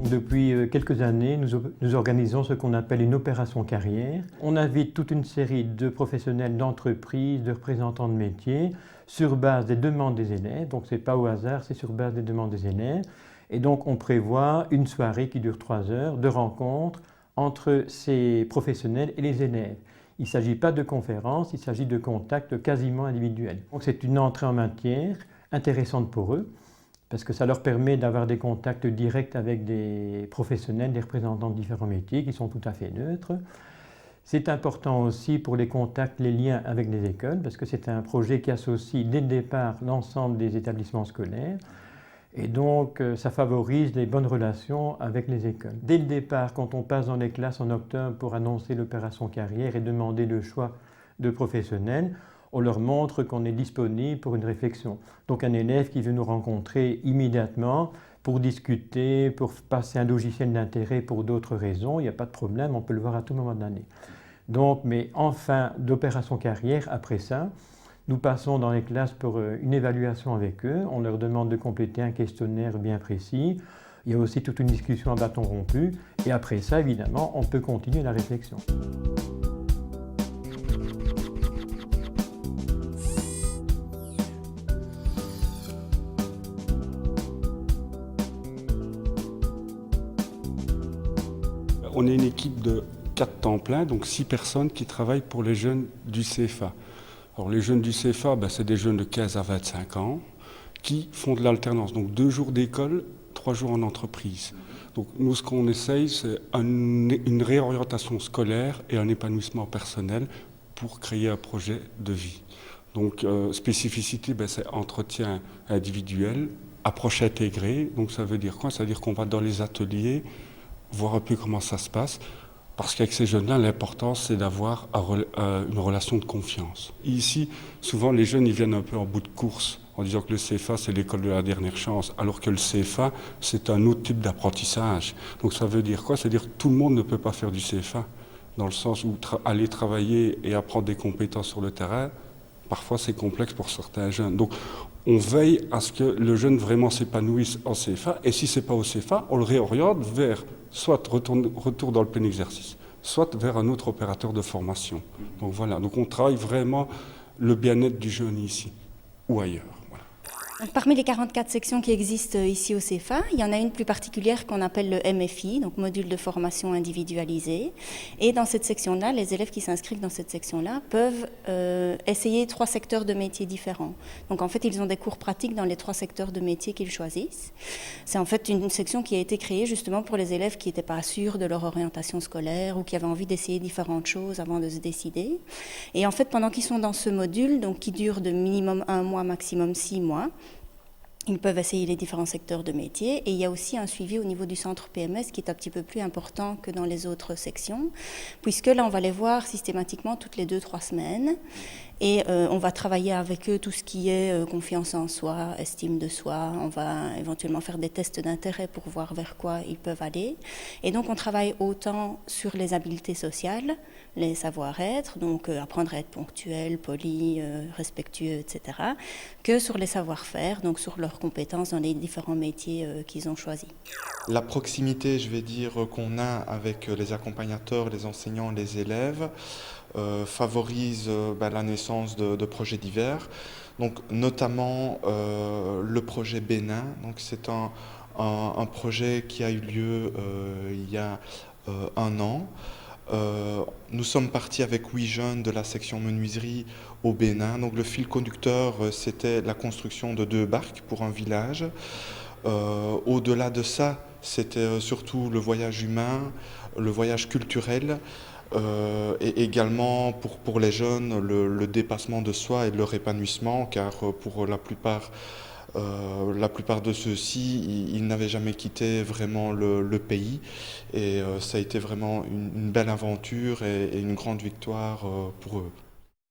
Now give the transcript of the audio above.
Donc depuis quelques années, nous organisons ce qu'on appelle une opération carrière. On invite toute une série de professionnels d'entreprise, de représentants de métiers, sur base des demandes des élèves. Donc ce n'est pas au hasard, c'est sur base des demandes des élèves. Et donc on prévoit une soirée qui dure 3 heures de rencontre entre ces professionnels et les élèves. Il ne s'agit pas de conférences, il s'agit de contacts quasiment individuels. Donc c'est une entrée en matière intéressante pour eux, parce que ça leur permet d'avoir des contacts directs avec des professionnels, des représentants de différents métiers qui sont tout à fait neutres. C'est important aussi pour les contacts, les liens avec les écoles, parce que c'est un projet qui associe dès le départ l'ensemble des établissements scolaires. Et donc, ça favorise les bonnes relations avec les écoles. Dès le départ, quand on passe dans les classes en octobre pour annoncer l'opération carrière et demander le choix de professionnels, on leur montre qu'on est disponible pour une réflexion. Donc un élève qui veut nous rencontrer immédiatement pour discuter, pour passer un logiciel d'intérêt pour d'autres raisons, il n'y a pas de problème, on peut le voir à tout moment de l'année. Donc, mais en fin d'opération carrière, après ça, nous passons dans les classes pour une évaluation avec eux. On leur demande de compléter un questionnaire bien précis. Il y a aussi toute une discussion à bâton rompu. Et après ça, évidemment, on peut continuer la réflexion. On est une équipe de 4 temps plein, donc 6 personnes qui travaillent pour les jeunes du CFA. Alors les jeunes du CFA, c'est des jeunes de 15 à 25 ans qui font de l'alternance, donc 2 jours d'école, 3 jours en entreprise. Donc nous, ce qu'on essaye, c'est une réorientation scolaire et un épanouissement personnel pour créer un projet de vie. Donc spécificité, c'est entretien individuel, approche intégrée. Donc ça veut dire quoi? Ça veut dire qu'on va dans les ateliers, voir un peu comment ça se passe. Parce qu'avec ces jeunes-là, l'important, c'est d'avoir une relation de confiance. Et ici, souvent, les jeunes, ils viennent un peu en bout de course, en disant que le CFA, c'est l'école de la dernière chance, alors que le CFA, c'est un autre type d'apprentissage. Donc ça veut dire quoi? Ça veut dire que tout le monde ne peut pas faire du CFA, dans le sens où aller travailler et apprendre des compétences sur le terrain, parfois c'est complexe pour certains jeunes. Donc on veille à ce que le jeune vraiment s'épanouisse en CFA, et si ce n'est pas au CFA, on le réoriente vers soit retour dans le plein exercice, soit vers un autre opérateur de formation. Donc voilà, donc on travaille vraiment le bien-être du jeune ici, ou ailleurs. Donc, parmi les 44 sections qui existent ici au CFA, il y en a une plus particulière qu'on appelle le MFI, donc module de formation individualisé. Et dans cette section-là, les élèves qui s'inscrivent dans cette section-là peuvent essayer 3 secteurs de métiers différents. Donc en fait, ils ont des cours pratiques dans les 3 secteurs de métiers qu'ils choisissent. C'est en fait une section qui a été créée justement pour les élèves qui n'étaient pas sûrs de leur orientation scolaire ou qui avaient envie d'essayer différentes choses avant de se décider. Et en fait, pendant qu'ils sont dans ce module, donc qui dure de minimum 1 mois, maximum 6 mois, ils peuvent essayer les différents secteurs de métier et il y a aussi un suivi au niveau du centre PMS qui est un petit peu plus important que dans les autres sections, puisque là on va les voir systématiquement toutes les 2-3 semaines et on va travailler avec eux tout ce qui est confiance en soi, estime de soi, on va éventuellement faire des tests d'intérêt pour voir vers quoi ils peuvent aller. Et donc on travaille autant sur les habiletés sociales, les savoir-être, donc apprendre à être ponctuel, poli, respectueux, etc., que sur les savoir-faire, donc sur leurs compétences dans les différents métiers qu'ils ont choisis. La proximité, je vais dire, qu'on a avec les accompagnateurs, les enseignants, les élèves, favorise la naissance de projets divers. Donc, notamment le projet Bénin. Donc, c'est un projet qui a eu lieu il y a 1 an. Nous sommes partis avec 8 jeunes de la section menuiserie au Bénin. Donc le fil conducteur, c'était la construction de 2 barques pour un village. Au-delà de ça, c'était surtout le voyage humain, le voyage culturel, et également pour les jeunes, le dépassement de soi et leur épanouissement, car pour la plupart de ceux-ci, ils n'avaient jamais quitté vraiment le pays et ça a été vraiment une belle aventure et une grande victoire pour eux.